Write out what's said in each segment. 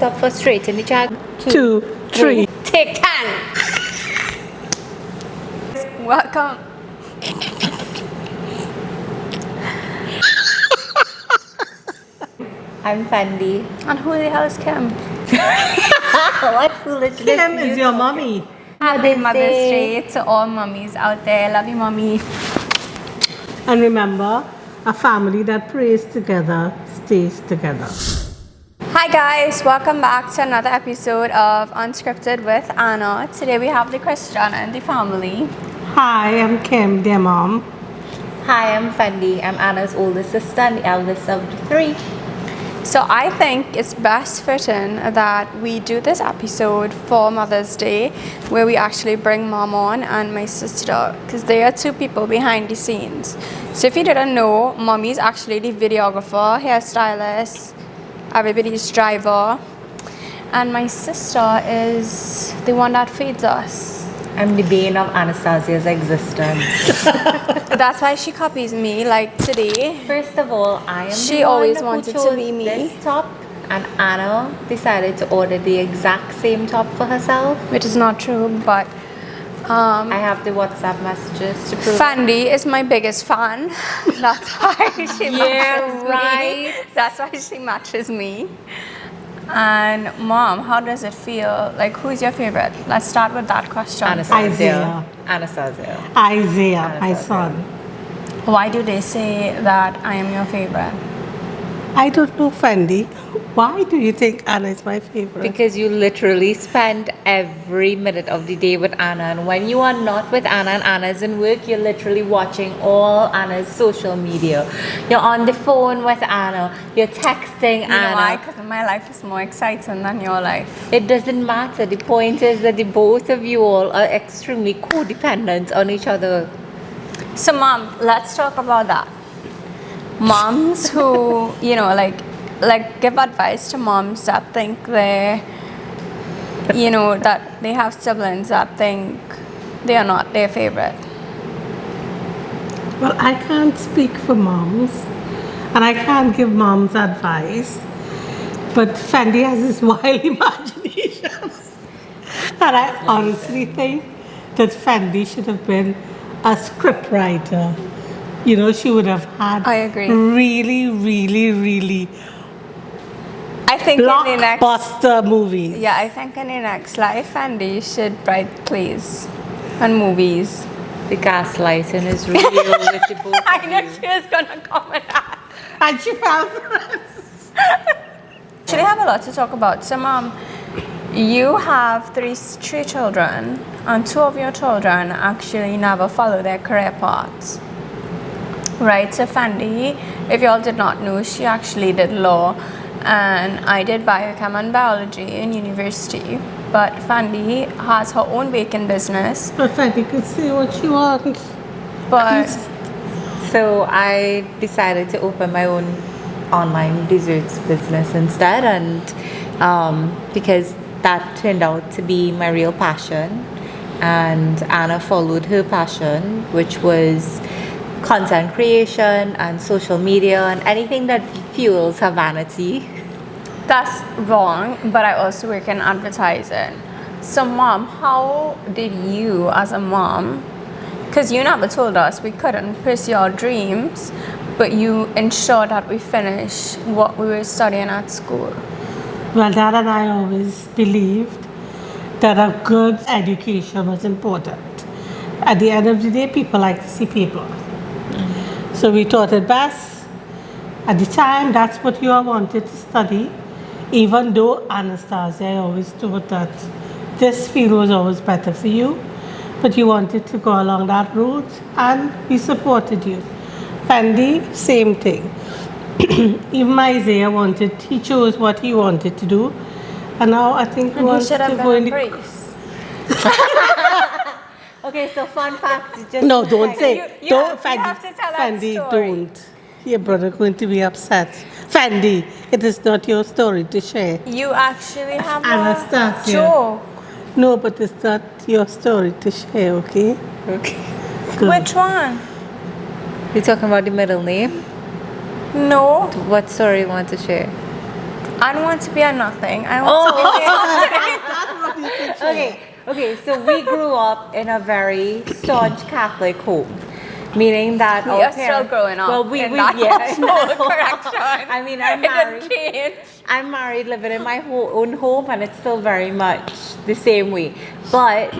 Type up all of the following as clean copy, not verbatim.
stop frustrating each other. 2, 3. Take 10. Welcome. I'm Fendi. And who the hell is Kim? What foolishness. Kim is your mommy. Happy Mother's Day to all mummies out there. Love you, mommy. And remember, a family that prays together stays together. Hi guys, welcome back to another episode of Unscripted with Anna. Today we have the Christian and the family. Hi, I'm Kim, their mom. Hi, I'm Fendi. I'm Anna's older sister and the eldest of the three. So I think it's best fitting that we do this episode for Mother's Day, where we actually bring mom on and my sister, because they are two people behind the scenes. So if you didn't know, mommy's actually the videographer, hairstylist, everybody's driver, and my sister is the one that feeds us. I'm the bane of Anastasia's existence. That's why she copies me, like today. First of all, I am She the always one wanted who to chose be me. this top, and Anna decided to order the exact same top for herself. Which is not true, but I have the WhatsApp messages to prove. Fendi is my biggest fan. That's why she matches right. me. That's why she matches me. And mom, how does it feel? Like, who's your favorite? Let's start with that question. Anastasia. Isaiah, my son. Why do they say that I am your favorite? I don't know, Fendi. Why do you think Anna is my favorite? Because you literally spend every minute of the day with Anna, and when you are not with Anna and Anna's in work, you're literally watching all Anna's social media. You're on the phone with Anna, you're texting You know Anna. why? Because my life is more exciting than your life. It doesn't matter. The point is that the both of you all are extremely codependent on each other. So mom, let's talk about that. Moms who, like give advice to moms that think that they have siblings that think they are not their favorite. Well, I can't speak for moms, and I can't give moms advice, but Fendi has this wild imagination. And I honestly think that Fendi should have been a script writer. She would have had I agree. really I think in the next blockbuster movies. Yeah, I think in the next life Fendi should write plays and movies. The gaslighting is real with the both I of know you. she was gonna comment that. And she fell for it. Actually have a lot to talk about. So mom, you have three children, and two of your children actually never follow their career paths. Right, so Fendi, if y'all did not know, she actually did law, and I did biochem and biology in university. But Fendi has her own baking business. But Fendi could say what she wants. But So I decided to open my own online desserts business instead, and because that turned out to be my real passion, and Anna followed her passion, which was content creation and social media and anything that fuels her vanity. that's wrong, but I also work in advertising. So mom, how did you as a mom, because you never told us we couldn't pursue our dreams, but you ensured that we finish what we were studying at school? Well, Dad and I always believed that a good education was important. At the end of the day, people like to see people. So we thought it best. At the time, that's what you all wanted to study. Even though Anastasia, I always thought that this field was always better for you, but you wanted to go along that route, and we supported you. Fendi, same thing. Even Isaiah he chose what he wanted to do, and now I think he And he wants should to have go in been a the... priest. Okay, so fun fact. Just No, don't say. You Don't, have to tell that Fendi, story. don't. Your brother going to be upset. Fendi, it is not your story to share. You actually have Anastasia. a joke. No, but it's not your story to share, okay? Okay. Good. Which one? You're talking about the middle name? No. What story you want to share? I don't want to be a nothing. I want to be doing something. Okay, so we grew up in a very staunch Catholic home, meaning that We our are still parents, growing up well, we in that yeah, household, correction. I mean, I'm It married. didn't change. I'm married, living in my own home, and it's still very much the same way. But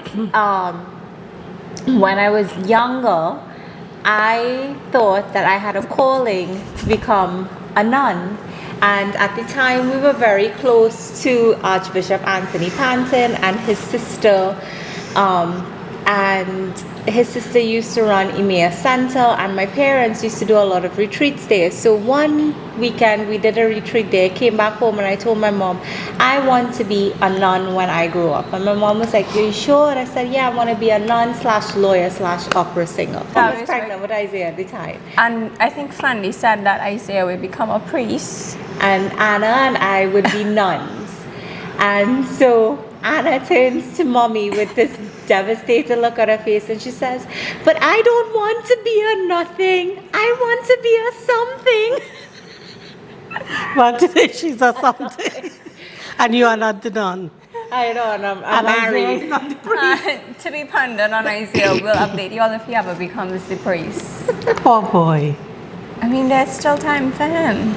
when I was younger, I thought that I had a calling to become a nun. And at the time, we were very close to Archbishop Anthony Panton and his sister. And his sister used to run Emmaus Center, and my parents used to do a lot of retreats there. So one weekend we did a retreat there, came back home, and I told my mom, I want to be a nun when I grow up. And my mom was like, are you sure? And I said, yeah, I want to be a nun / lawyer / opera singer. I was pregnant with Isaiah at the time. And I think Fendi said that Isaiah would become a priest. And Anna and I would be nuns. And so Anna turns to mommy with this devastated look on her face, and she says, but I don't want to be a nothing. I want to be a something. But today she's a something. And you are not the nun. I know, and I'm And Isaiah married. is not the priest. To be pundit on Isaiah, we'll update you all if he ever becomes the priest. Poor boy. I mean, there's still time for him.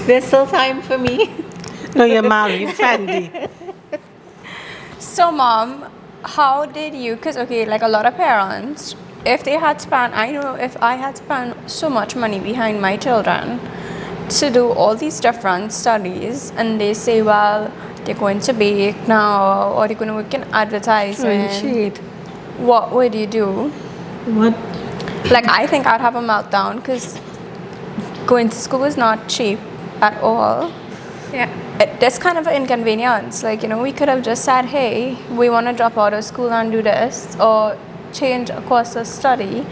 There's still time for me. No, you're married, Fendi. So, Mom, how did you, because, okay, like a lot of parents, if they had spent, I know if I had spent so much money behind my children to do all these different studies, and they say, well, they're going to bake now, or they're going to work in advertising, Shade. what would you do? What? Like, I think I'd have a meltdown, because going to school is not cheap at all. Yeah. There's kind of an inconvenience. Like, you know, we could have just said, hey, we want to drop out of school and do this, or change a course of study.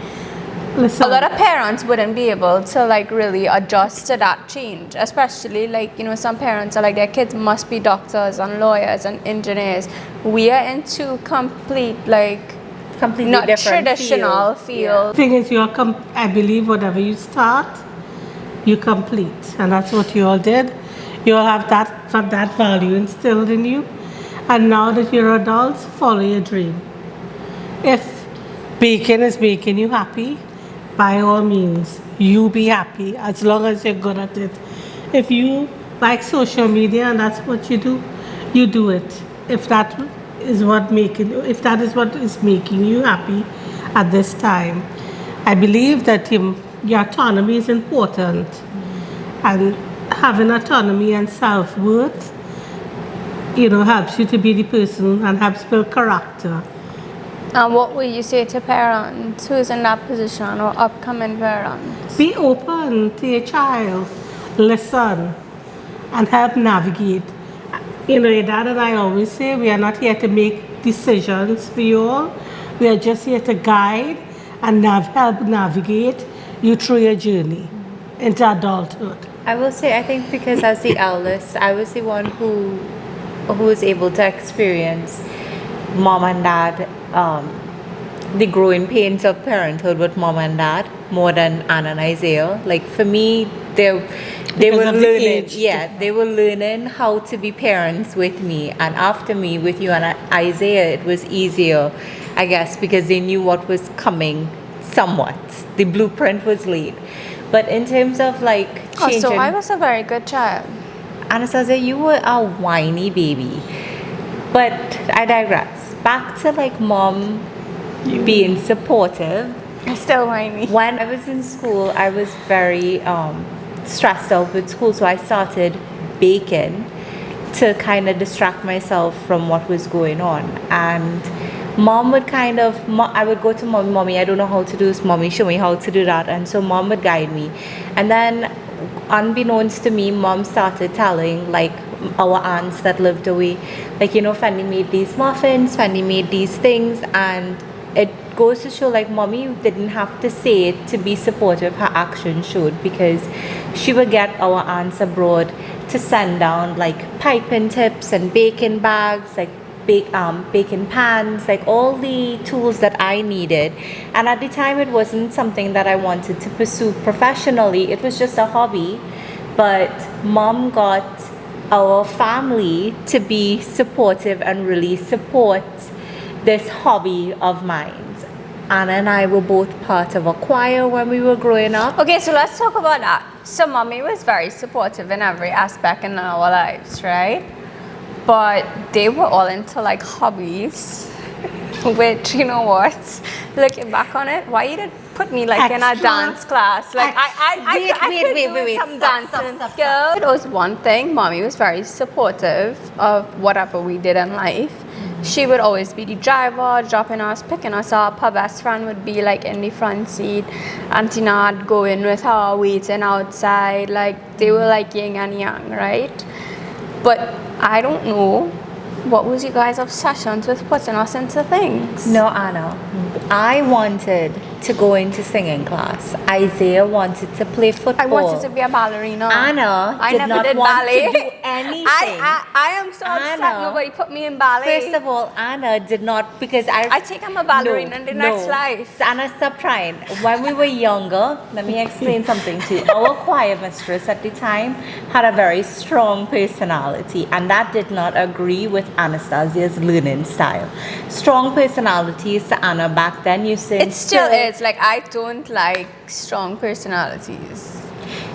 Listen. A lot of parents wouldn't be able to, like, really adjust to that change. Especially, like, you know, some parents are like, their kids must be doctors and lawyers and engineers. We are into complete, like, Completely not different traditional field. field. Thing is, I believe whatever you start, you complete. And that's what you all did. You all have that value instilled in you. And now that you're adults, follow your dream. If baking is making you happy, by all means, you be happy as long as you're good at it. If you like social media and that's what you do it. If that is what is making you happy at this time, I believe that your autonomy is important, and having autonomy and self-worth, helps you to be the person and helps build character. And what would you say to parents who's in that position, or upcoming parents? Be open to your child, listen, and help navigate. Your dad and I always say we are not here to make decisions for you all. We are just here to guide and help navigate you through your journey into adulthood. I will say, I think because as the eldest, I was the one who was able to experience mom and dad, the growing pains of parenthood with mom and dad more than Anna and Isaiah. Like for me, they Because were of the learning, age they were learning how to be parents with me, and after me with you and Isaiah, it was easier, I guess, because they knew what was coming. Somewhat, the blueprint was laid. But in terms of like changing, So I was a very good child. Anastasia, you were a whiny baby. But I digress. Back to like mom being supportive. I'm still whiny. When I was in school, I was very stressed out with school, so I started baking to kind of distract myself from what was going on. And mom would I would go to mommy, I don't know how to do this, mommy, show me how to do that. And so mom would guide me. And then unbeknownst to me, mom started telling like our aunts that lived away, like, Fendi made these muffins, Fendi made these things, and it goes to show like mommy didn't have to say it to be supportive. Her action showed, because she would get our aunts abroad to send down like piping tips and baking bags, like baking pans, like all the tools that I needed. And at the time it wasn't something that I wanted to pursue professionally, it was just a hobby. But mom got our family to be supportive and really support this hobby of mine. Anna and I were both part of a choir when we were growing up. Okay, so let's talk about that. So mommy was very supportive in every aspect in our lives, right? But they were all into like hobbies, which, you know what, looking back on it, why you didn't put me like in a Extra. dance class? Like I could do some dancing skills. It was one thing. Mommy was very supportive of whatever we did in life. She would always be the driver, dropping us, picking us up. Her best friend would be like in the front seat. Auntie Nad going with her, waiting outside. Like they were like yin and yang, right? But I don't know, what was you guys' obsessions with putting us into things? No, Anna. I wanted to go into singing class. Isaiah wanted to play football. I wanted to be a ballerina. Anna I did never not did want ballet. to do anything. I am so upset Anna, nobody put me in ballet. First of all, Anna did not, because I think I'm a ballerina in the next life. Anna, stop trying. When we were younger, let me explain something to you. Our choir mistress at the time had a very strong personality, and that did not agree with Anastasia's learning style. Strong personalities to Anna back then used to It still is. Like, I don't like strong personalities.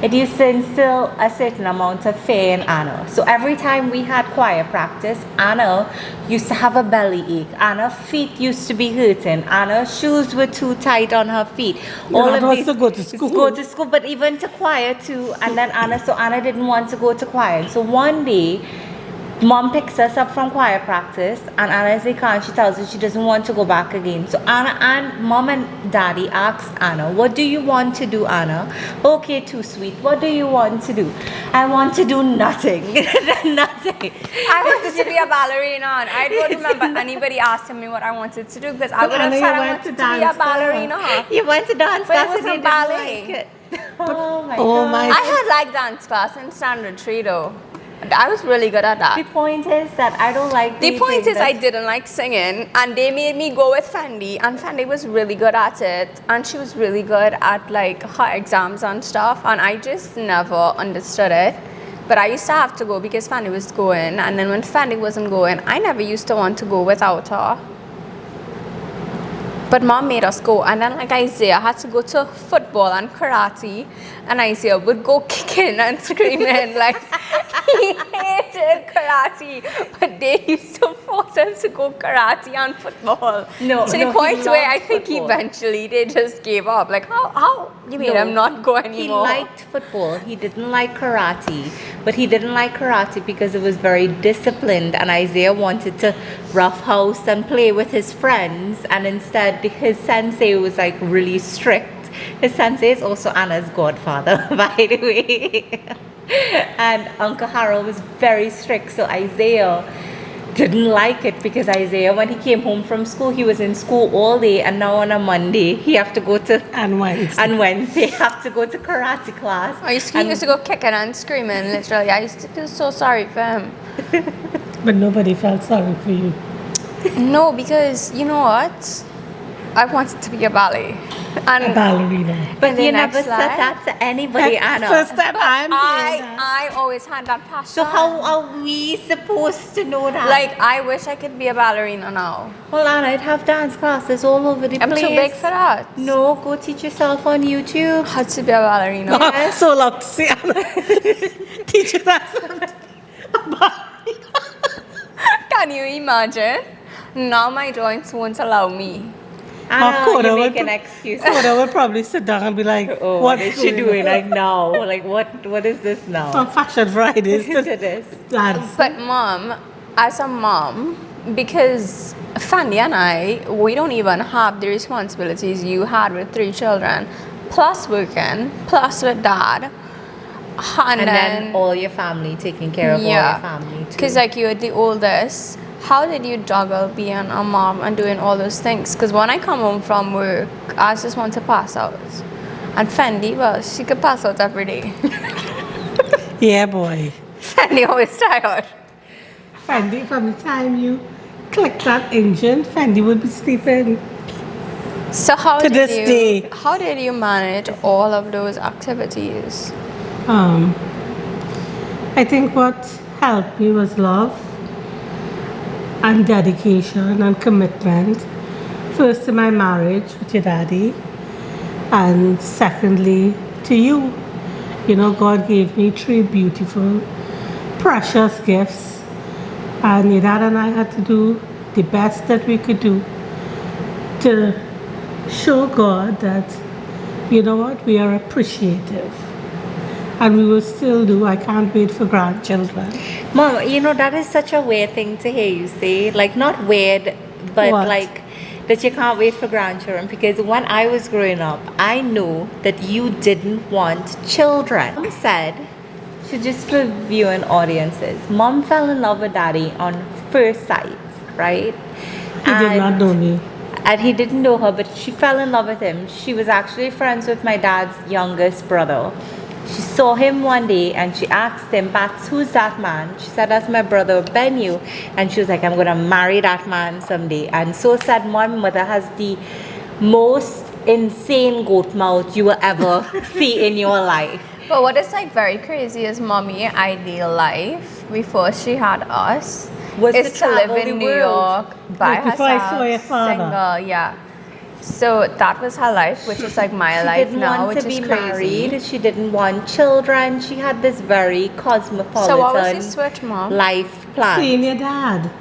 It used to instill a certain amount of fear in Anna. So every time we had choir practice, Anna used to have a belly ache. Anna's feet used to be hurting. Anna's shoes were too tight on her feet. To go to school. Go to school, but even to choir too. And then Anna didn't want to go to choir. So one day, Mom picks us up from choir practice, and Anna is like, she tells us she doesn't want to go back again. So Mom and Daddy asked Anna, what do you want to do, Anna? Okay, too sweet. What do you want to do? I want to do nothing. Nothing. I wanted to be a ballerina, and I don't remember anybody asking me what I wanted to do, because I would have said I wanted to be a ballerina. You went to dance But class it wasn't and you didn't ballet. like it. Oh my Oh God. my- I had like dance class in standard 3 though. I was really good at that. The point is that I don't like The point thing is I that- didn't like singing, and they made me go with Fendi, and Fendi was really good at it, and she was really good at like her exams and stuff, and I just never understood it. But I used to have to go because Fendi was going, and then when Fendi wasn't going, I never used to want to go without her. But Mom made us go, and then like Isaiah had to go to football and karate, and Isaiah would go kicking and screaming like he hated karate, but they used to force him to go karate and football. No, to the no, point he where I loved think football. eventually they just gave up. Like how you made him not go anymore? He liked football. He didn't like karate, but he didn't like karate because it was very disciplined, and Isaiah wanted to roughhouse and play with his friends, and instead his sensei was like really strict. His sensei is also Anna's godfather, by the way. And Uncle Harold was very strict, so Isaiah didn't like it, because Isaiah, when he came home from school, he was in school all day, and now on a Monday he have to go to And Wednesday. and Wednesday have to go to karate class. He used to go kicking and screaming, literally. I used to feel so sorry for him. But nobody felt sorry for you. No, because you know what? I wanted to be a ballet. And A ballerina. But in the you never next said life- that to anybody, Anna. First time I'm hearing that. I always had that passion. So how are we supposed to know that? Like, I wish I could be a ballerina now. well, Anna, I'd have dance classes all over the I'm place. too big for that. No, go teach yourself on YouTube. How to be a ballerina. Oh, so love to see Anna teaching us. Can you imagine? Now my joints won't allow me. Anna, Coda you would make an pro- excuse. Coda would probably sit down and be like, Oh, what what is she doing like now? Like, what is this now? From Fashion Fridays to to this. dance. But mom, as a mom, because Fanny and I, we don't even have the responsibilities you had with 3 children, plus working, plus with dad. And, And then all your family, taking care of all your family too. Because like you're the oldest, how did you juggle being a mom and doing all those things? Because when I come home from work, I just want to pass out. And Fendi, well, she could pass out every day. Yeah, boy. Fendi always tired. Fendi, from the time you click that engine, Fendi would be sleeping. So how To did this you day. how did you manage all of those activities? I think what helped me was love and dedication and commitment. First to my marriage with your daddy, and secondly to you. You know, God gave me 3 beautiful, precious gifts, and your dad and I had to do the best that we could do to show God that, you know what, we are appreciative. And we will still do. I can't wait for grandchildren. Mom, you know, that is such a weird thing to hear you say. Like, not weird, but What? like that you can't wait for grandchildren. Because when I was growing up, I knew that you didn't want children. Mom said, so just for viewing audiences, Mom fell in love with Daddy on first sight, right? He did not know me. And he didn't know her, but she fell in love with him. She was actually friends with my dad's youngest brother. She saw him one day and she asked him, Bats, who's that man? She said, that's my brother Benyu. And she was like, I'm going to marry that man someday. And so said, my mother has the most insane goat mouth you will ever see in your life. But what is like very crazy is mommy ideal life before she had us Was is to to live travel in the New world. York by Like before I saw your herself, father. single, yeah. So that was her life, which is like my She life didn't now, want which to be is crazy. married. She didn't want children. She had this very cosmopolitan So what was the switch, Mom? life plan. Seeing your dad.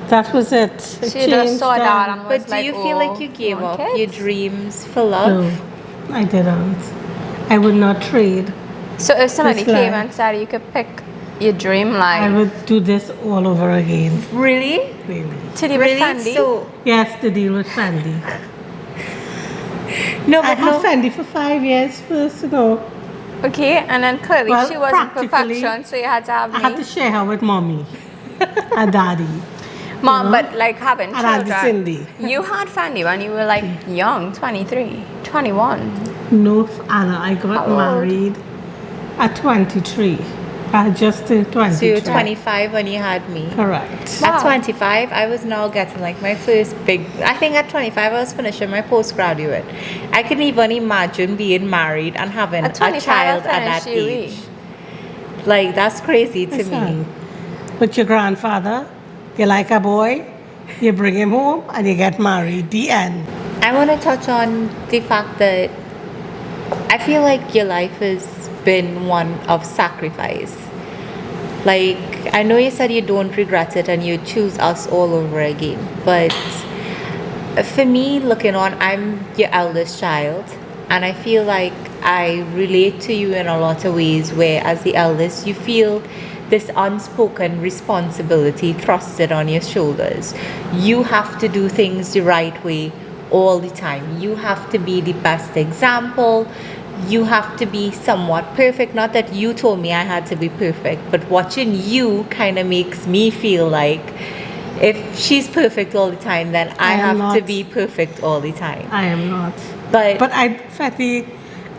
That was it. It She just changed saw then. that and was But do like, you feel like you "Oh, gave want up your kids?" dreams for love? No, I didn't. I would not trade. So if somebody This came life. and said you could pick your dream life, I would do this all over again. Really? Really. to the Really? Fendi. So Yes, to deal with Fendi. no, I but had no. Fendi for 5 years first, you know. Okay, and then clearly Well, she wasn't practically, perfection, so you had to have I me. had to share her with mommy and daddy. Mom, know? but like having And Auntie children, Cindy. you had Fendi when you were like young, 23, 21. No, Anna, I got How old? married at 23. I just turned 23. So you were 25 when you had me. Correct. Wow. At 25, I was now getting like my first big. I think at 25, I was finishing my postgraduate. I can even imagine being married and having At a 25, child I at that finished UE. age. Like, that's crazy to Listen, me. with your grandfather, you like a boy, you bring him home and you get married. The end. I want to touch on the fact that I feel like your life has been one of sacrifice. Like, I know you said you don't regret it and you choose us all over again, but for me, looking on, I'm your eldest child, and I feel like I relate to you in a lot of ways where, as the eldest, you feel this unspoken responsibility thrusted on your shoulders. You have to do things the right way all the time. You have to be the best example. You have to be somewhat perfect. Not that you told me I had to be perfect, but watching you kind of makes me feel like if she's perfect all the time, then I am have to not. be perfect all the time. I am not. But But Fatty,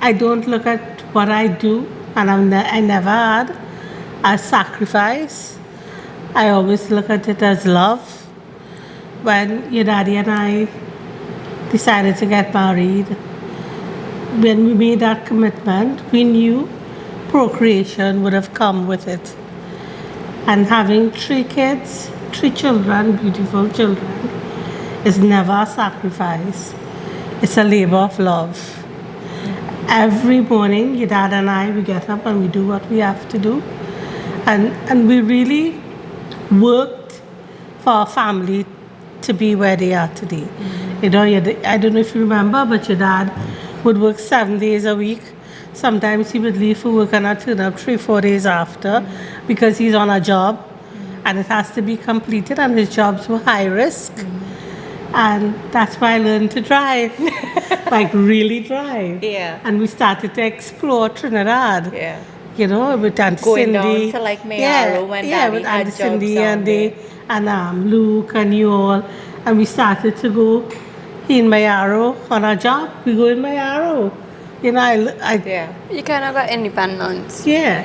I don't look at what I do, and I never had, as sacrifice. I always look at it as love. When your daddy and I decided to get married, when we made that commitment, we knew procreation would have come with it. And having 3 kids, 3 children, beautiful children, is never a sacrifice. It's a labor of love. Every morning, your dad and I, we get up and we do what we have to do. And we really worked for our family to be where they are today. You know, I don't know if you remember, but your dad would work 7 days a week. Sometimes he would leave for work and I'd turn up 3-4 days after because he's on a job and it has to be completed, and his jobs were high risk. And that's why I learned to drive, like really drive. Yeah. And we started to explore Trinidad. yeah. You know, with Auntie Going Cindy. down to, like, Mayaro when Daddy with had Auntie jobs Cindy down and Luke and you all. And we started to go in Mayaro on our job. We go in Mayaro. You know, Yeah. You kind of got independence. yeah.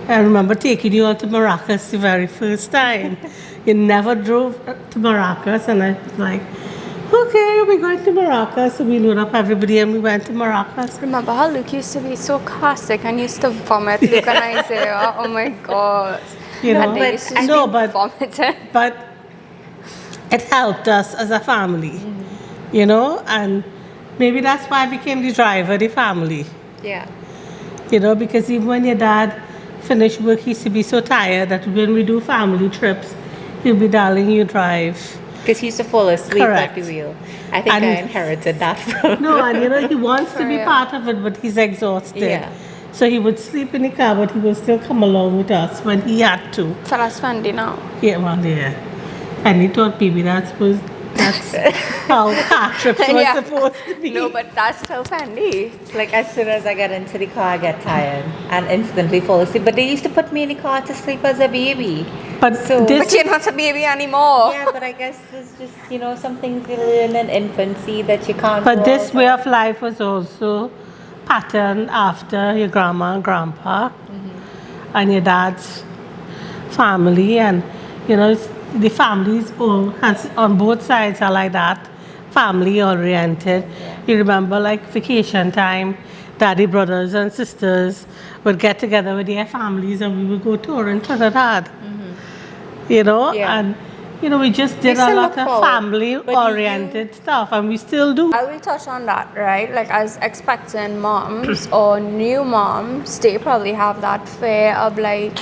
I remember taking you all to Maracas the very first time. You never drove to Maracas, and I was like, okay, we're going to Maracas. So we load up everybody and we went to Maracas. Remember how Luke used to be so classic and used to vomit Luke and Isaiah? Oh my god. You That know, they used to no, speak but vomited. but it helped us as a family, you know, and maybe that's why I became the driver of the family, Yeah. you know, because even when your dad finished work, he used to be so tired that when we do family trips, he'll be, darling, you drive. Because he used to fall asleep at the Correct. wheel. I think And I inherited that from No, and you know, he wants to be real. part of it, but he's exhausted. Yeah. So he would sleep in the car, but he would still come along with us when he had to. Tell us Fendi now. Yeah, well, yeah. And he thought maybe that's how car trips were Yeah. supposed to be. No, but that's still Fendi. Like as soon as I get into the car, I get tired and instantly fall asleep. But they used to put me in the car to sleep as a baby. But So- this But you're not a baby anymore. Yeah, but I guess it's just, you know, some things you learn in infancy that you can't. But go this out way of. of life was also patterned after your grandma and grandpa and your dad's family, and you know the families all has on both sides are like that, family oriented. You remember like vacation time, daddy brothers and sisters would get together with their families and we would go touring Trinidad. You know, Yeah. and you know we just did a still lot look of forward, family but oriented stuff, and we still do. I will touch on that, right? Like as expectant moms or new moms, they probably have that fear of like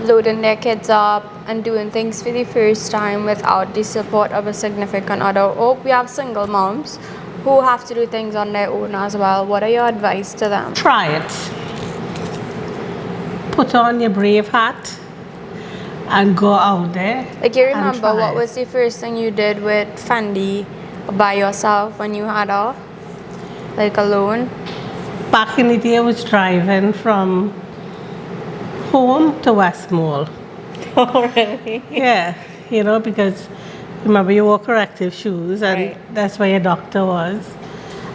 loading their kids up and doing things for the first time without the support of a significant other. Or we have single moms who have to do things on their own as well. What are your advice to them? Try it. Put on your brave hat and go out there. Like you and remember try what it. was the first thing you did with Fendi by yourself when you had her? Like alone? Back in the day, I was driving from home to Westmore. Oh, really? Yeah, you know, because remember you wore corrective shoes, and Right. that's where your doctor was.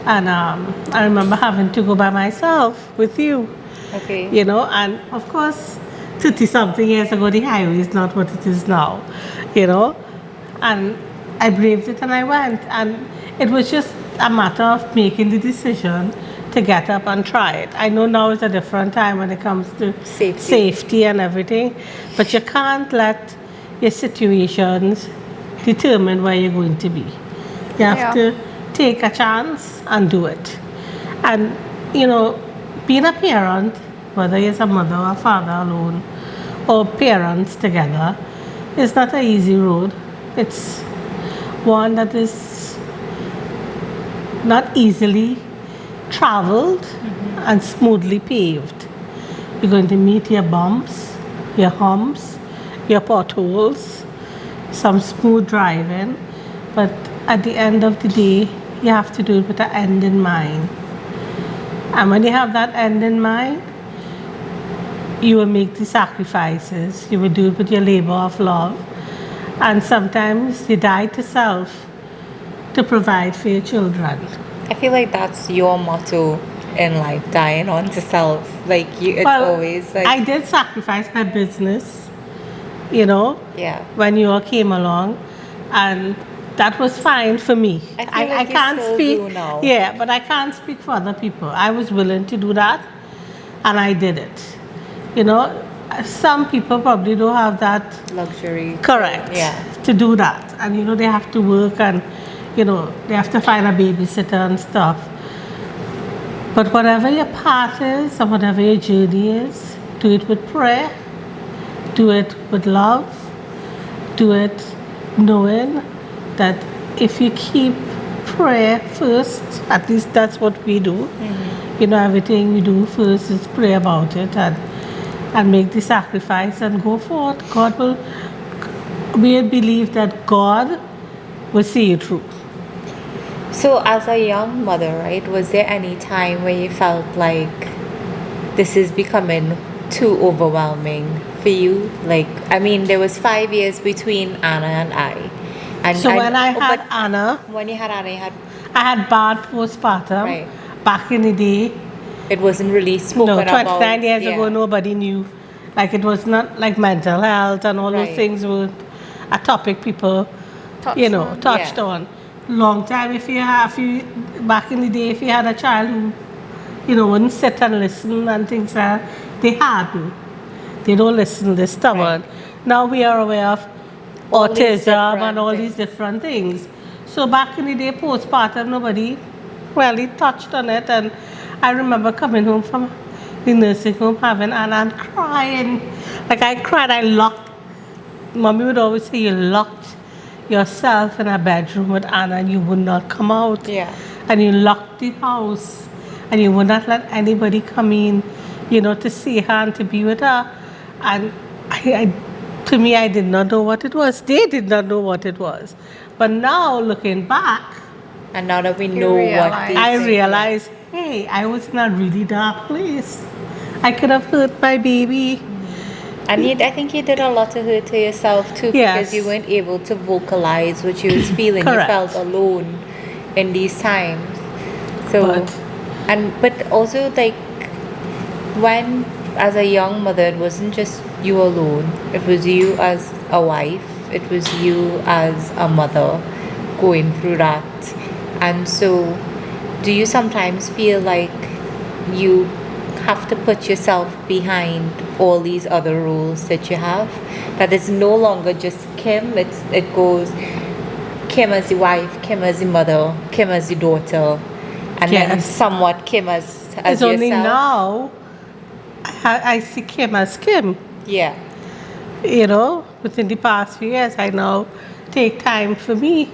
And I remember having to go by myself with you, Okay. you know, and of course, 30 something years ago, the highway is not what it is now, you know. And I braved it and I went, and it was just a matter of making the decision to get up and try it. I know now is a different time when it comes to Safety. and everything, but you can't let your situations determine where you're going to be. You have Yeah. to take a chance and do it. And you know, being a parent, whether it's a mother or a father alone, or parents together, is not an easy road. It's one that is not easily traveled and smoothly paved. You're going to meet your bumps, your humps, your potholes, some smooth driving, but at the end of the day, you have to do it with an end in mind. And when you have that end in mind, you will make the sacrifices. You will do it with your labor of love. And sometimes you die to self to provide for your children. I feel like that's your motto in life, dying on to self. Like you, it's always like I did sacrifice my business, you know, yeah. when you all came along, and that was fine for me. I feel like you can't still speak. do now. Yeah, but I can't speak for other people. I was willing to do that, and I did it. You know, some people probably don't have that Luxury. correct Yeah. to do that, and you know they have to work, and you know they have to find a babysitter and stuff. But whatever your path is and whatever your journey is, do it with prayer, do it with love, do it knowing that if you keep prayer first, at least that's what we do. You know, everything we do first is pray about it and make the sacrifice and go forward. God will, we believe that God will see you through. So as a young mother, right, was there any time where you felt like this is becoming too overwhelming for you? Like, I mean, there was 5 years between Anna and I. And So when I had but Anna, when you had Anna, you had, I had bad postpartum. Right. Back in the day, it wasn't really spoken no, about. 29 years yeah. ago, nobody knew. Like it was not like mental health and all those Right. things were a topic people, touched Yeah. on. Long time if you back in the day, if you had a child who, wouldn't sit and listen and things like that, they hadn't. They don't listen, they're stubborn. Now we are aware of All these autism different and all things. these different things. So back in the day, postpartum, nobody really touched on it. And I remember coming home from the nursing home having Anna and crying. Like I cried, I locked. Mommy would always say you locked yourself in a bedroom with Anna and you would not come out. Yeah. And you locked the house and you would not let anybody come in, to see her and to be with her. And to me, I did not know what it was. They did not know what it was. But now, looking back, And now that we You know what realize. these I things- realized, hey, I was in a really dark place. I could have hurt my baby. And I think you did a lot of hurt to yourself too, Yes. because you weren't able to vocalize what you was feeling. Correct. You felt alone in these times. So, But- but also like when as a young mother, it wasn't just you alone. It was you as a wife. It was you as a mother going through that. And so, do you sometimes feel like you have to put yourself behind all these other roles that you have? That it's no longer just Kim, it goes Kim as the wife, Kim as the mother, Kim as the daughter, and then Yes. somewhat Kim as It's only yourself. now I see Kim as Kim. Yeah. Within the past few years, I now take time for me.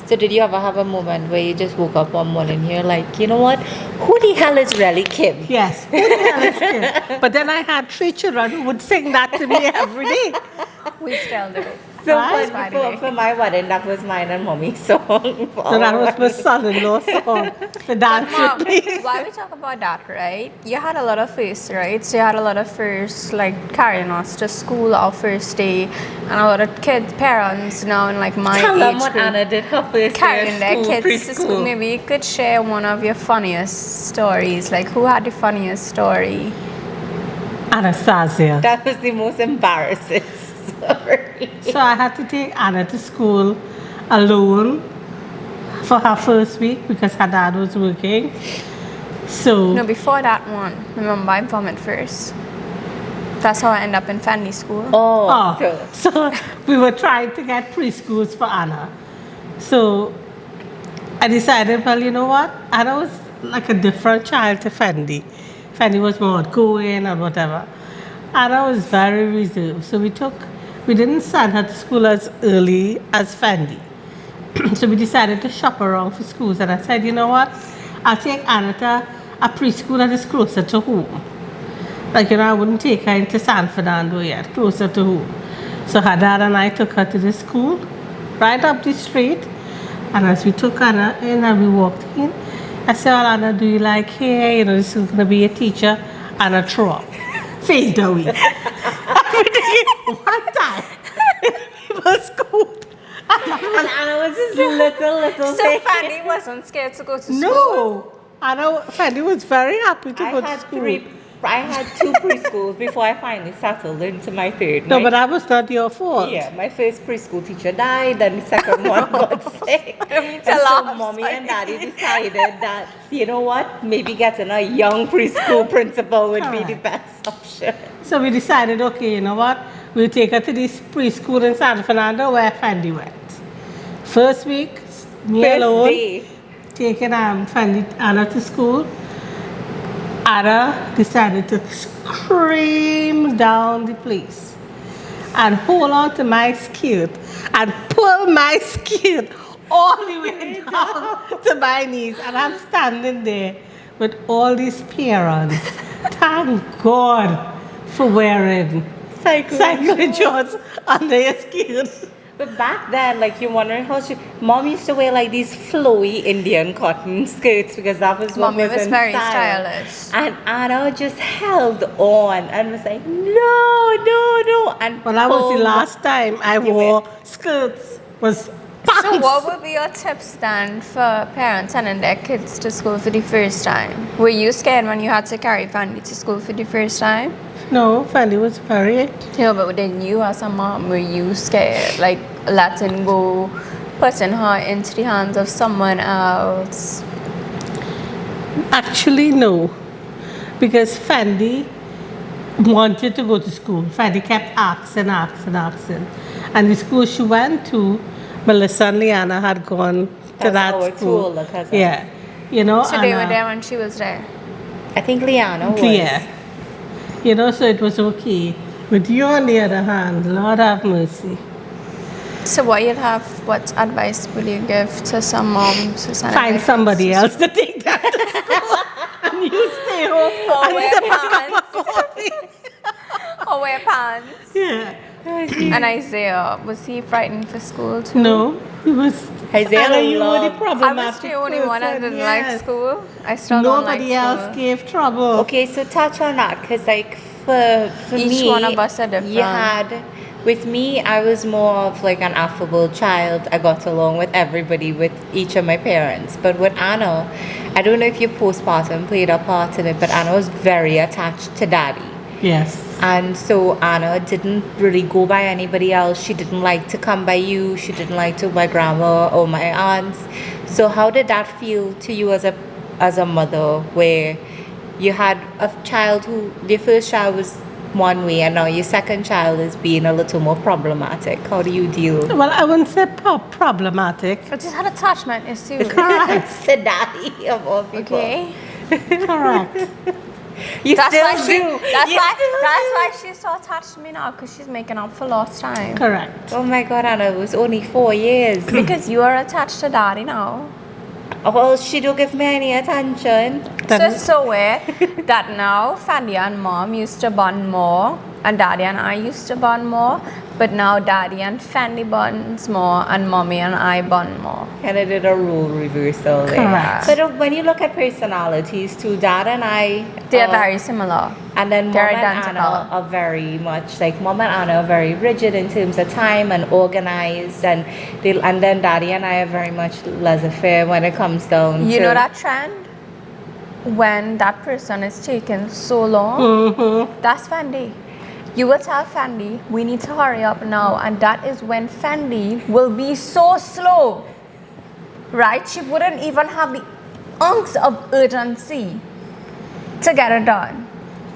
So did you ever have a moment where you just woke up one morning and you're like, you know what? Who the hell is really Kim? Yes, who the hell is Kim? But then I had 3 children who would sing that to me every day. We still do it. So Right. By the way. for my wedding, that was mine and mommy's song. So that was my son-in-law song, the dance Mom, with me. while we talk about that, right? You had a lot of firsts, right? So you had a lot of firsts, like carrying us to school our first day, and a lot of kids, parents now in like my Tell age them what group, Anna did her first carrying day their of school, kids to school. preschool. Maybe you could share one of your funniest stories. Like who had the funniest story? Anastasia. That was the most embarrassing story. So I had to take Anna to school alone for her first week because her dad was working. So No, before that one. Remember, I'm from it first. That's how I end up in Fendi school. Oh, so we were trying to get preschools for Anna. So I decided, well, you know what? Anna was like a different child to Fendi. Fendi was more outgoing and whatever. Anna was very reserved. So we didn't send her to school as early as Fendi. So we decided to shop around for schools. And I said, you know what? I'll take Anna to a preschool that is closer to home. Like, I wouldn't take her into San Fernando yet, closer to home. So her dad and I took her to the school, right up the street. And as we took Anna in and we walked in, I said, well, Anna, do you like hair? This is going to be a teacher. Anna threw up. Faint away. One time, it was good. and Anna was just little So thing. Fanny wasn't scared to go to school. No. Anna, Fanny was very happy to go to school. I had 2 preschools before I finally settled into my third. No, My- but that was not your fault. Yeah, my first preschool teacher died, then the second one got sick. And tell so us. mommy and daddy decided that, you know what, maybe getting a young preschool principal would be the best option. So we decided, okay, you know what? We'll take her to this preschool in San Fernando where Fendi went. First week, me First alone, day. taking Fendi Anna to school. Anna decided to scream down the place and hold on to my skirt and pull my skirt all the way down to my knees. And I'm standing there with all these parents. Thank God for wearing cycling shorts under your skirt. But back then, like, you're wondering how mom used to wear like these flowy Indian cotton skirts because that was what Mommy was in very style. stylish. And Anna just held on and was like, no. And Well, that was the pulled- last time I wore skirts. Was pants. So what would be your tips then for parents sending their kids to school for the first time? Were you scared when you had to carry Fanny to school for the first time? No, Fanny was very. But then you as a mom, were you scared? Like letting go, putting her into the hands of someone else? Actually, no. Because Fendi wanted to go to school. Freddie kept asking. And the school she went to, Melissa and Liana had gone to That's that our school. two older cousins. Yeah. You know, So they were there when she was there. I think Liana was. Yeah. You know, so it was okay. But you, on the other hand, Lord have mercy. So what advice would you give to some moms who send Find their somebody kids else to take that to school. And you stay home Or and wear sip a cup pants. of coffee. or wear pants? Yeah. And Isaiah, was he frightened for school too? No, he was. Isaiah Anna, you were the loved- I problematic was the only one that person, didn't like yes. school. I still don't like Nobody school. else gave trouble. Okay, so touch on that, because like for Each me, one of us are different. You had, with me, I was more of like an affable child. I got along with everybody, with each of my parents. But with Anna, I don't know if your postpartum played a part in it, but Anna was very attached to daddy. Yes. And so Anna didn't really go by anybody else. She didn't like to come by you. She didn't like to by grandma or my aunts. So how did that feel to you as a mother, where you had a child who your first child was one way and now your second child is being a little more problematic? How do you deal? Well, I wouldn't say problematic. I just had attachment issues. Correct. To daddy of all people. Okay. Correct. You That's still why she. do. That's You why. still That's do. why she's so attached to me now, because she's making up for lost time. Correct. Oh my God, Anna, it was only 4 years. Because you are attached to daddy now. Well, she don't give me any attention. So it's so weird that now Fendi and mom used to bond more, and daddy and I used to bond more, but now daddy and Fendi bonds more, and mommy and I bond more. Kind of did a role reversal there. Correct. So when you look at personalities too, Dad and I, They're very similar. and then Mom they're and identical. Anna are very much like Mom and Anna are very rigid in terms of time and organized, and then Daddy and I are very much laissez-faire when it comes down You to know that trend? When that person is taking so long, Mm-hmm. that's Fendi. You will tell Fendi, we need to hurry up now, and that is when Fendi will be so slow, right? She wouldn't even have the ounce of urgency to get it done.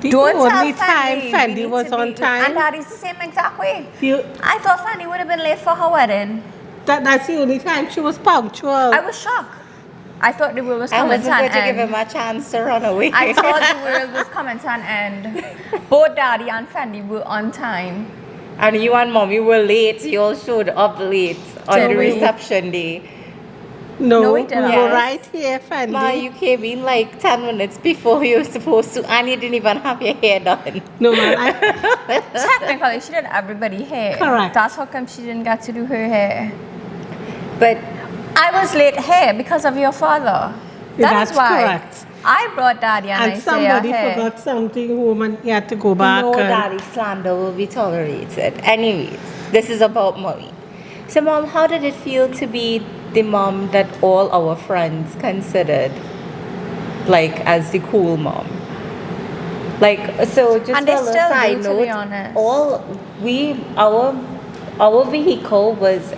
The Don't only tell time Fendi, we Fendi need was to on be- time. And Daddy's the same exact way. You, I thought Fendi would have been late for her wedding. that's the only time she was punctual. I was shocked. I thought the world was I coming wasn't to going an to give end. him a chance to run away. I thought the world was coming to an end. Both Daddy and Fendi were on time. And you and Mommy were late. You all showed up late on Did the we? reception day. no, No, we we didn't. were Yes. right here, Fendi. Ma, you came in like 10 minutes before you were supposed to, and you didn't even have your hair done. No, man, Technically, she did everybody hair. Correct. That's how come she didn't get to do her hair. But I was late here because of your father. That's That's why. correct. I brought Daddy and, and Isaiah somebody here. forgot something home and he had to go back. no and- daddy slander will be tolerated. Anyways, this is about Mommy. So, Mom, how did it feel to be the mom that all our friends considered like as the cool mom? Like, so just And they a little still do, side to be note, honest. our vehicle was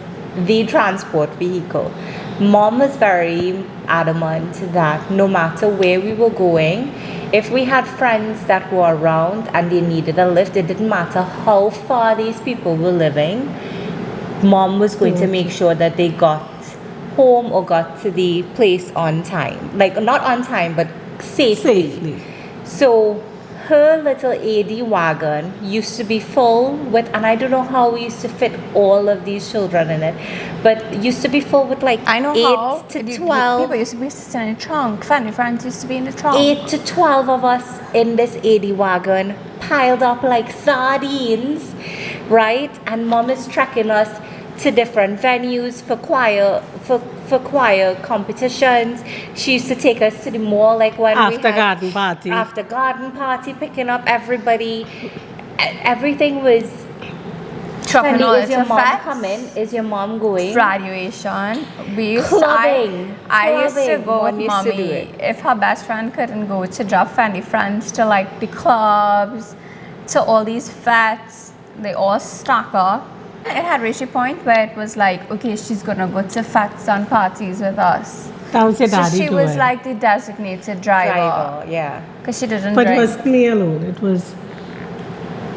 the transport vehicle. Mom was very adamant that no matter where we were going, if we had friends that were around and they needed a lift, it didn't matter how far these people were living, Mom was going to make sure that they got home or got to the place on time. Like, not on time, but safely. So her little AD wagon used to be full with, and I don't know how we used to fit all of these children in it, but it used to be full with like I know 8 how. to You- 12. People used to be sitting in the trunk. Family friends used to be in the trunk. 8 to 12 of us in this AD wagon, piled up like sardines, right? And Mom is tracking us to different venues for choir competitions. She used to take us to the mall, like when we After had garden party. after garden party, picking up everybody. Everything was. Trucking Funny, all is your its mom effects. coming? Is your mom going? Graduation. We used Clubbing. I used to Clubbing. go Mom with used to do mommy it. if her best friend couldn't go to drop family friends to like the clubs, to all these fats. They all stack up. It had reached a point where it was like, okay, she's gonna go to fats and parties with us. That was your So daddy she doing. was like the designated driver Yeah. because she didn't But it drink. was me alone. It was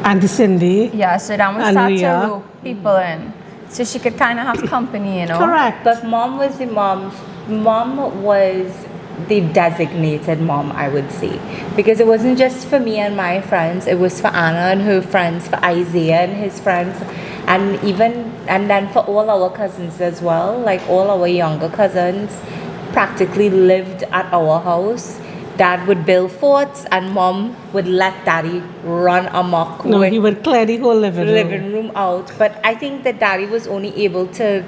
Auntie Cindy. Yeah, so then we And start to Rhea. rope people in. So she could kind of have company, you know. Correct. But mom was the mom. Mom was the designated mom, I would say, because it wasn't just for me and my friends. It was for Anna and her friends, for Isaiah and his friends, and then for all our cousins as well. Like all our younger cousins, practically lived at our house. Dad would build forts, and mom would let daddy run amok No, with he would clear the whole living room out. But I think that daddy was only able to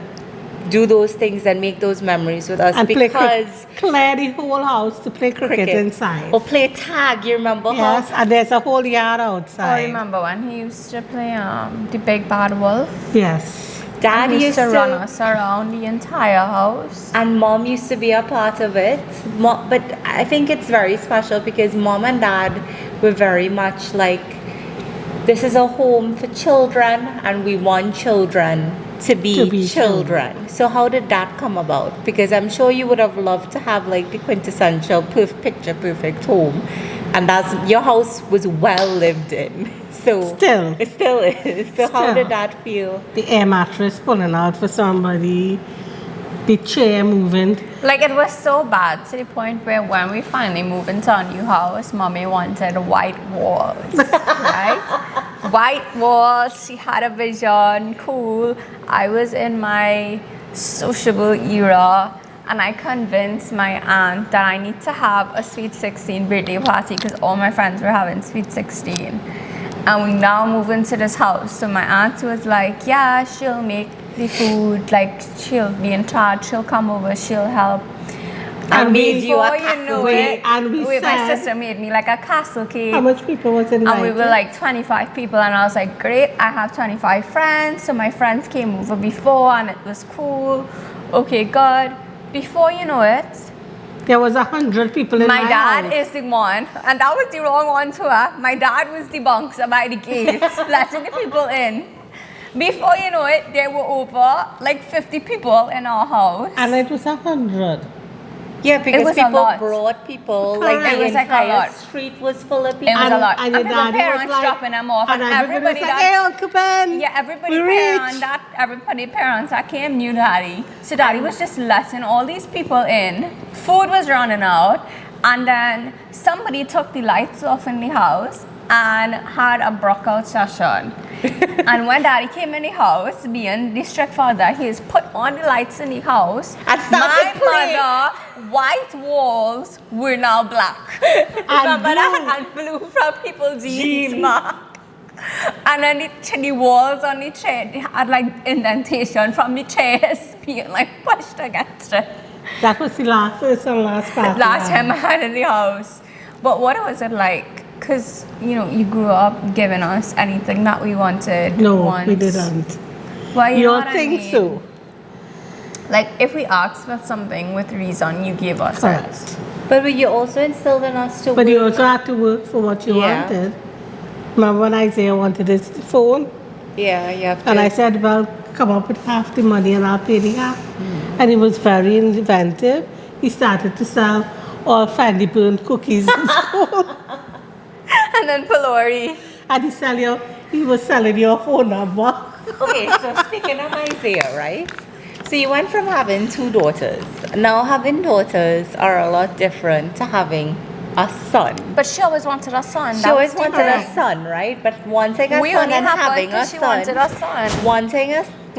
do those things and make those memories with us And because clear the whole house to play cricket inside. or play tag. You remember Yes, how? and there's a whole yard I outside. remember when he used to play the Big Bad Wolf. Yes. Dad He used used to run to, us around the entire house. and mom used to be a part of it. But I think it's very special because mom and dad were very much like, this is a home for children, and we want children to be children. So how did that come about? Because I'm sure you would have loved to have like the quintessential picture perfect home, and that's your house was well lived in. So Still. it still is. So how Still. did that feel? The air mattress pulling out for somebody, the chair moving. Like it was so bad to the point where when we finally moved into our new house, mommy wanted white walls, right? White walls. She had a vision. Cool. I was in my sociable era, and I convinced my aunt that I need to have a sweet 16 birthday party because all my friends were having sweet 16. And we now move into this house. So my aunt was like, yeah, she'll make the food, like she'll be in charge, she'll come over, she'll help. And made you a before you know castle it, and we my said- sister made me like a castle cake. How much people was invited? And we were like 25 people, and I was like, great, I have 25 friends. So my friends came over before, and it was cool. Okay, good. Before you know it, There was 100 people in my my dad house. is the one, and that was the wrong one too. My dad was the bouncer by the gate, letting the people in. Before you know it, there were over like 50 people in our house. And it was 100. Yeah, because was a people lot. brought people. Like Correct. the It was like a entire lot. street was full of It people. was a lot. And And your people daddy parents was like, dropping them off, and everybody was like, that hey, Uncle Ben, yeah, everybody we parents rich. that everybody parents that came knew daddy. So daddy was just letting all these people in. Food was running out, and then somebody took the lights off in the house and had a breakout session. And when daddy came in the house, being the strict father, he's put on the lights in the house. And started My playing. mother, white walls were now black. Remember that? And blue from people's jeans mark. And then the walls on the chair, they had like indentation from the chairs being like pushed against it. That was the first and last party. Last time I had in the house. But what was it like? Because, you know, you grew up giving us anything that we wanted. No, once. we didn't. Well, you You know don't what I think mean? so? Like, if we asked for something with reason, you gave us it. Correct. But you also instilled in us to But you work. also had to work for what you Yeah. wanted. Remember when Isaiah wanted his phone? Yeah, you have to. And I said, well, come up with half the money and I'll pay the half. And he was very inventive. He started to sell all Fendi burnt cookies in school. And then Pelori. And he was selling your phone number. Okay, so speaking of Isaiah, right? So you went from having 2 daughters. Now having daughters are a lot different to having a son. But she always wanted a son. She That always was wanted different. a son, right? But wanting a We son only and have one having a because she wanted a son, son.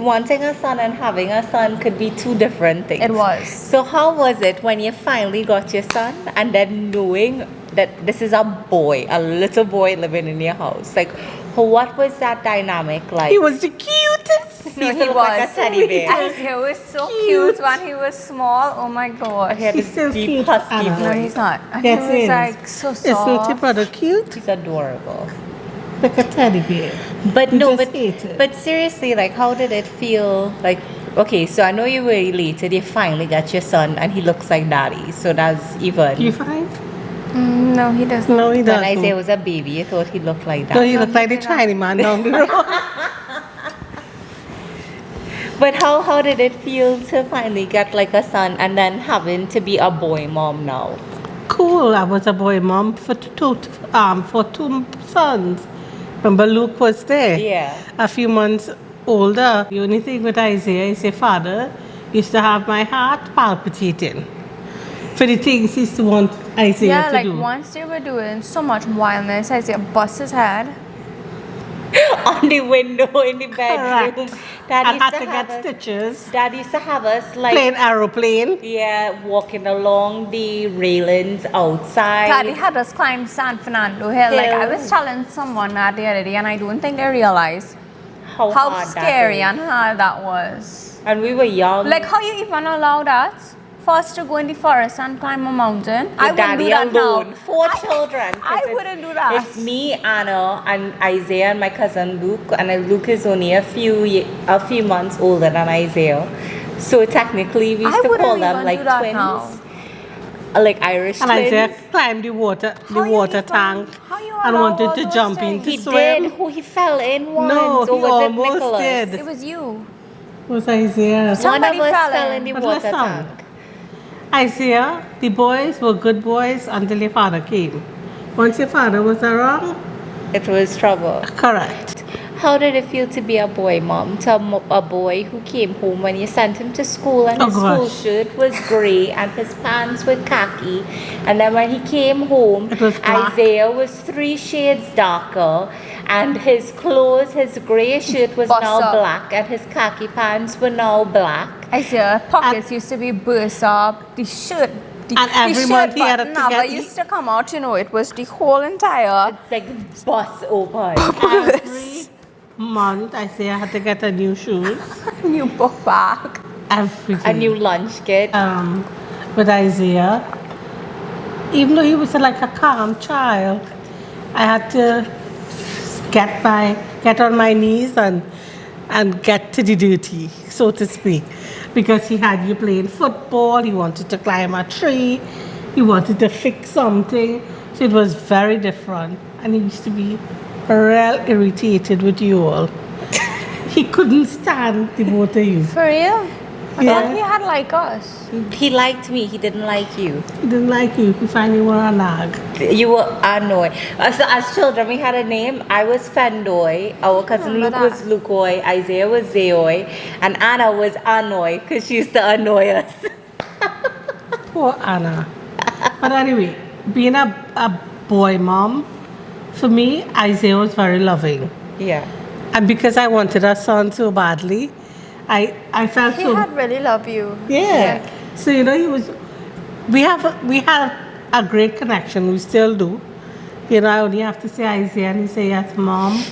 wanting a son and having a son could be 2 different things. It was. So how was it when you finally got your son and then knowing that this is a boy, a little boy living in your house? Like, what was that dynamic like? He was the cutest. He used to look like a teddy bear. And he was so cute when he was small. Oh my gosh. He had He's this still deep cute, husky Anna. No, voice. he's not. And Yes, he he was is. like so Isn't your soft. brother cute? He's adorable. Like a teddy bear. But You no, just hate it. but seriously, like, how did it feel? Like, okay, so I know you were elated. You finally got your son, and he looks like daddy. So that's even. You find? No, he doesn't. No, he When doesn't. Isaiah was a baby, you thought he looked like No, that. he looked like the Chinese man down the road. But how did it feel to finally get like a son, and then having to be a boy mom now? Cool. I was a boy mom for two sons. Remember Luke was there? Yeah. A few months older. The only thing with Isaiah is your father used to have my heart palpitating for the things he used to want Isaiah Yeah, to like do. once they were doing so much wildness, Isaiah bust his head. On the window in the bedroom. Correct. Dad And used had to to have get us. stitches. Dad used to have us like Playing aeroplane. walking along the railings outside. Daddy had us climb San Fernando Hill. Like I was Hill. telling someone that the other day, and I don't think they realized how how hard scary that and hard that was. and we were young. Like how you even allow that for us to go in the forest and climb a mountain? I wouldn't Daddy do that alone. now. 4 children. 'cause I it's- wouldn't do that. It's me, Anna, and Isaiah, and my cousin Luke. And Luke is only a few months older than Isaiah. So technically, we used I to wouldn't call them even like do that twins, now. Like Irish And twins. Isaiah climbed the water How you water even- tank how you and allow wanted all to those jump in things? to He swim. did. Who he fell in once. No, or he was it almost Nicholas? did. It was you. Was Isaiah. Somebody One of us fell fell in. in the But water listen. tank. Isaiah, the boys were good boys until your father came. Once your father was around, It was trouble. correct. How did it feel to be a boy mom? To a boy who came home when you sent him to school and Oh, his school gosh. shirt was grey and his pants were khaki. And then when he came home, It was black. Isaiah was 3 shades darker and his clothes, his grey shirt was Bust now up. black and his khaki pants were now black. Isaiah pockets used to be burst up. The shirt. And every month he had to button get never used to come out. You know, it was the whole entire. Like bust open. Every month, Isaiah had to get a new shoes. New book bag. Everything. A new lunch kit. With Isaiah, even though he was like a calm child, I had to get on my knees and get to the duty, so to speak, because he had you playing football, he wanted to climb a tree, he wanted to fix something, so it was very different, and he used to be real irritated with you all. He couldn't stand the both of you. For real? I Yeah. thought he had like us. He liked me, he didn't like you. He didn't like you. He found you were a nag. You were Anoy. As children, we had a name. I was Fendoy. Our cousin Luke Remember was Lukoy. Isaiah was Zeoy. And Anna was Anoy because she used to annoy us. Poor Anna. But anyway, being a boy mom, for me, Isaiah was very loving. Yeah. And because I wanted a son so badly, I felt He so... had really loved you. Yeah. So, you know, we had a great connection. We still do. You know, I only have to say Isaiah and he say, yes, mom.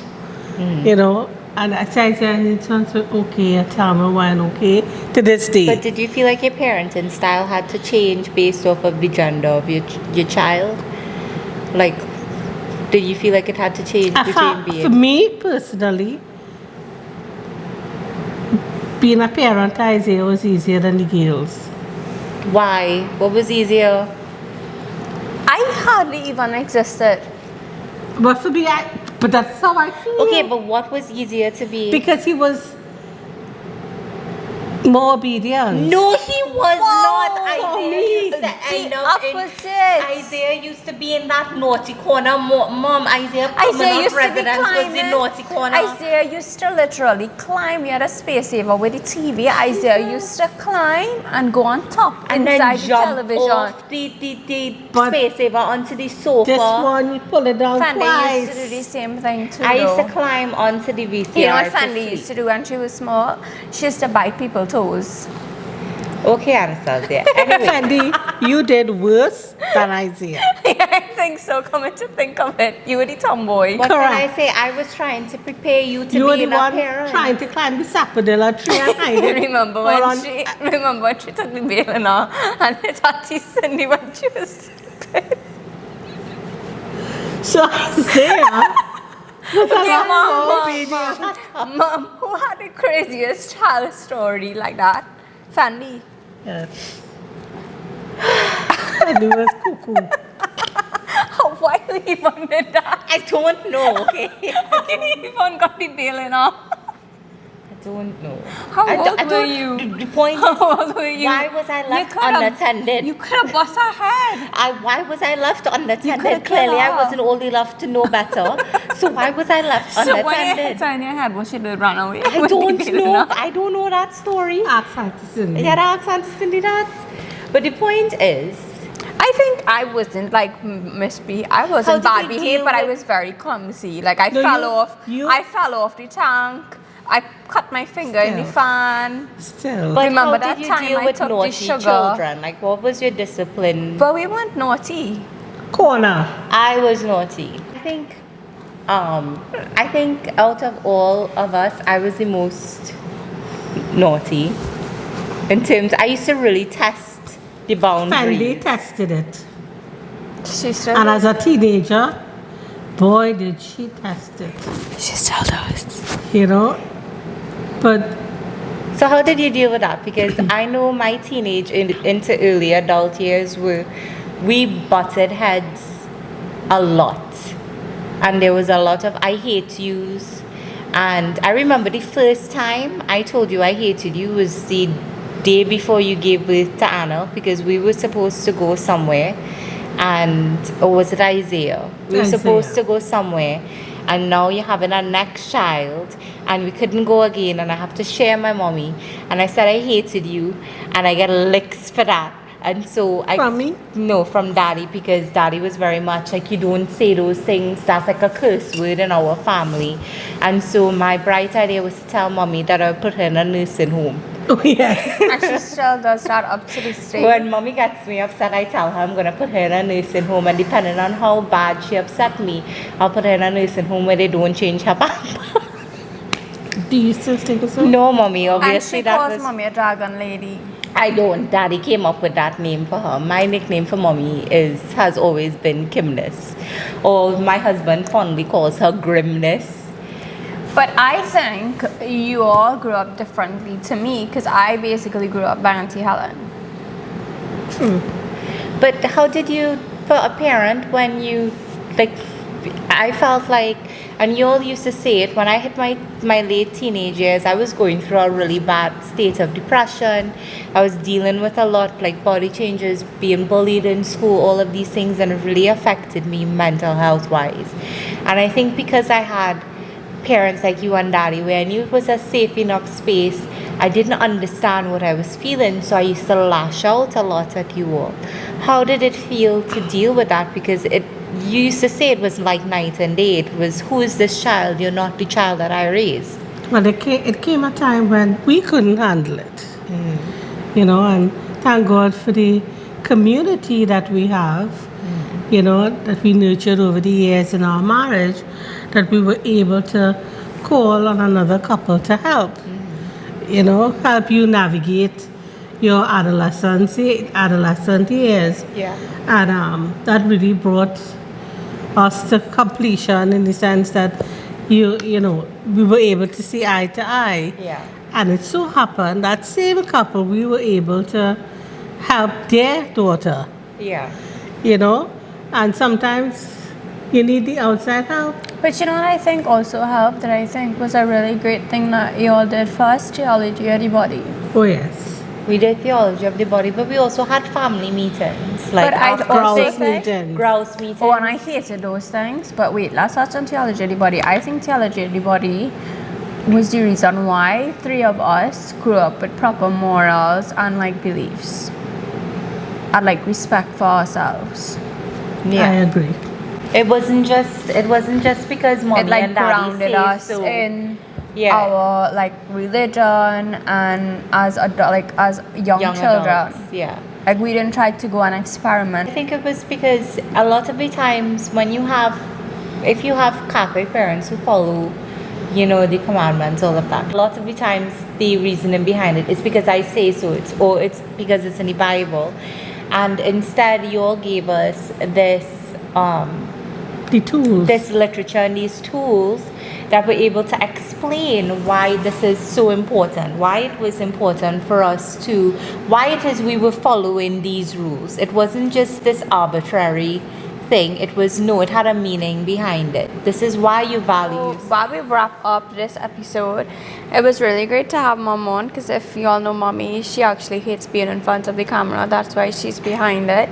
You know, and I say Isaiah and he turns to okay, I tell me when okay, to this day. But did you feel like your parenting style had to change based off of the gender of your child? Like, did you feel like it had to change between For being? me personally, being a parent to Isaiah was easier than the girls. Why? What was easier? I hardly even existed. But for me, but that's how I feel. Okay, but what was easier to be? Because he was more obedient. No, he was not. for Isaiah me, used to end the up in. opposite. Isaiah used to be in that naughty corner. Mom, Isaiah Isaiah permanent used to be residence was the climbing. naughty corner. Isaiah used to literally climb. We had a space saver with the TV. Isaiah used to climb and go on top and inside then the jump television. off the But space saver onto the sofa. This one, you pull it down Fendi twice. used to do the same thing too. I used to though. climb onto the VCR. You know what to Fendi sleep. used to do when she was small? She used to bite people's toes. Okay, Anastasia. Anyway, Fendi, you did worse than Isaiah. I think so. Coming to think of it, you were the tomboy. what can I Correct. say? I was trying to prepare you to You were be the a one parent. trying to climb the sapodilla tree and hide it. remember all when on- she took the bail and all, and it Auntie Cindy when she was stupid. So Isaiah was a Okay, lot more obedient. Mom, who had the craziest child story like that? Fendi. Yes. Fendi was cuckoo. Why you even did that? I don't know. Okay. You even got the bail and all. don't know. How I old were don't- you? The point is, How old were you? why was I left coulda- unattended? You could have bust her head. Why was I left coulda unattended? killed Clearly, I her. wasn't old enough to know better. So why was I left So when you hit unattended? her in your head, what she did, run away? I When you don't did know. enough? I don't know that story. Ask Auntie Cindy. Yeah, ask Auntie Cindy that. But the point is, I think I wasn't like Miss B. I How wasn't did bad you behaved, deal but I with- was very clumsy. Like I No, fell you- off. you- I fell off the tank. I cut my finger in the Still. fan. Still. but Remember how that did you time deal I with took the naughty sugar? children? Like, what was your discipline? But we weren't naughty. Corner. I was naughty. I think out of all of us, I was the most naughty. In terms, I used to really test the boundaries. Fendi tested it. She still. And as a teenager, boy, did she test it. She still does. You know? But So how did you deal with that? Because I know my teenage into early adult years we butted heads a lot, and there was a lot of I hate yous. And I remember the first time I told you I hated you was the day before you gave birth to Anna, because we were supposed to go somewhere, or was it Isaiah? We were supposed Isaiah. to go somewhere, and now you're having a next child, and we couldn't go again, and I have to share my mommy, and I said I hated you, and I get licks for that. And so From me? No, from daddy, because daddy was very much like, you don't say those things, that's like a curse word in our family. And so my bright idea was to tell mommy that I would put her in a nursing home. oh yes. And she still does that up to this day. When mommy gets me upset, I tell her I'm going to put her in a nursing home, and depending on how bad she upset me, I'll put her in a nursing home where they don't change her pamper. Do you still think so? No, mommy, And obviously she that calls was... mommy a dragon lady. I don't. Daddy came up with that name for her. My nickname for mommy has always been Kimness, or my husband fondly calls her Grimness. But I think you all grew up differently to me, because I basically grew up by Auntie Helen. But how did you, for a parent, when you, like, I felt like, and you all used to say it, when I hit my late teenage years, I was going through a really bad state of depression. I was dealing with a lot, like body changes, being bullied in school, all of these things, and it really affected me mental health wise. And I think because I had parents like you and daddy, where I knew it was a safe enough space, I didn't understand what I was feeling, so I used to lash out a lot at you all. How did it feel to deal with that? Because you used to say it was like night and day. It was, who is this child? You're not the child that I raised. Well, it came a time when we couldn't handle it. You know, and thank God for the community that we have, you know, that we nurtured over the years in our marriage, that we were able to call on another couple to help, you know, help you navigate your adolescent years. Yeah. And that really brought us to completion in the sense that you know, we were able to see eye to eye. Yeah. And it so happened that same couple, we were able to help their daughter, Yeah. you know, and sometimes you need the outside help. But you know what I think also helped, that I think was a really great thing that you all did first, Theology of the Body. Oh yes. We did theology of the body, but we also had family meetings, like But I after also Grouse think- meetings. grouse meetings. Oh, and I hated those things. But wait, let's touch on Theology of the Body. I think Theology of the Body was the reason why 3 of us grew up with proper morals and like beliefs. And like respect for ourselves. I agree. It wasn't just because mommy It like and daddy grounded say us so. in Yeah. our like religion, and as young children. adults, yeah. Like we didn't try to go and experiment. I think it was because a lot of the times if you have Catholic parents who follow, you know, the commandments, all of that, a lot of the times the reasoning behind it is because I say so, it's because it's in the Bible. And instead you all gave us The tools. this literature and these tools that were able to explain why this is so important, why it was important for us why it is we were following these rules. It wasn't just this arbitrary thing. It was no, it had a meaning behind it. This is why you value. While we wrap up this episode, it was really great to have Mom on because if you all know Mommy, she actually hates being in front of the camera. That's why she's behind it.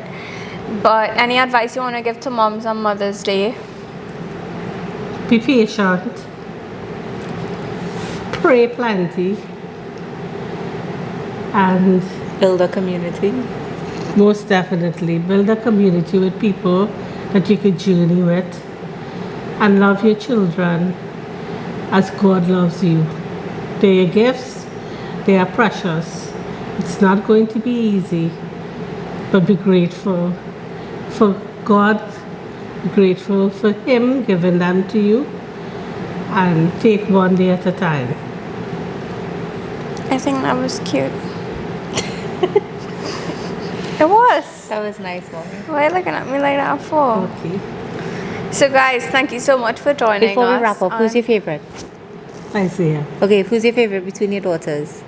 But any advice you want to give to moms on Mother's Day? Be patient. Pray plenty. And Build a community. most definitely build a community with people that you could journey with. And love your children as God loves you. They're your gifts. They are precious. It's not going to be easy. But be grateful for God. Be grateful for Him giving them to you. And take one day at a time. I think that was cute. It was. That was nice, Mommy. Why are you looking at me like that for? Okay. So guys, thank you so much for joining us. Before we wrap up, who's your favorite? Isaiah. Okay, who's your favorite between your daughters?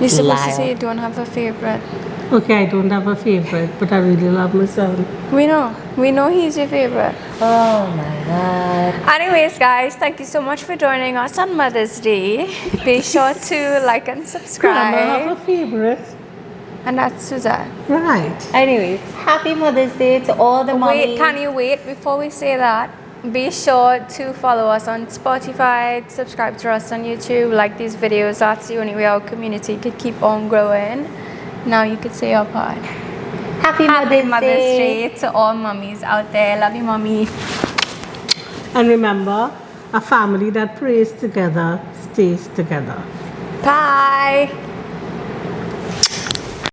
You're supposed to Liar. say you don't have a favorite. Okay, I don't have a favorite, but I really love my son. We know he's your favorite. Oh my God. Anyways, guys, thank you so much for joining us on Mother's Day. Be sure to like and I subscribe. have a favorite. And that's Suzette. Right. Anyways, happy Mother's Day to all the mommies. Wait, can you wait before we say that? Be sure to follow us on Spotify, subscribe to us on YouTube, like these videos. That's the only way our community could keep on growing. Now you could say your part. Happy Happy Mother's Mother's Day. Day to all mummies out there. Love you, mommy. And remember, a family that prays together stays together. Bye.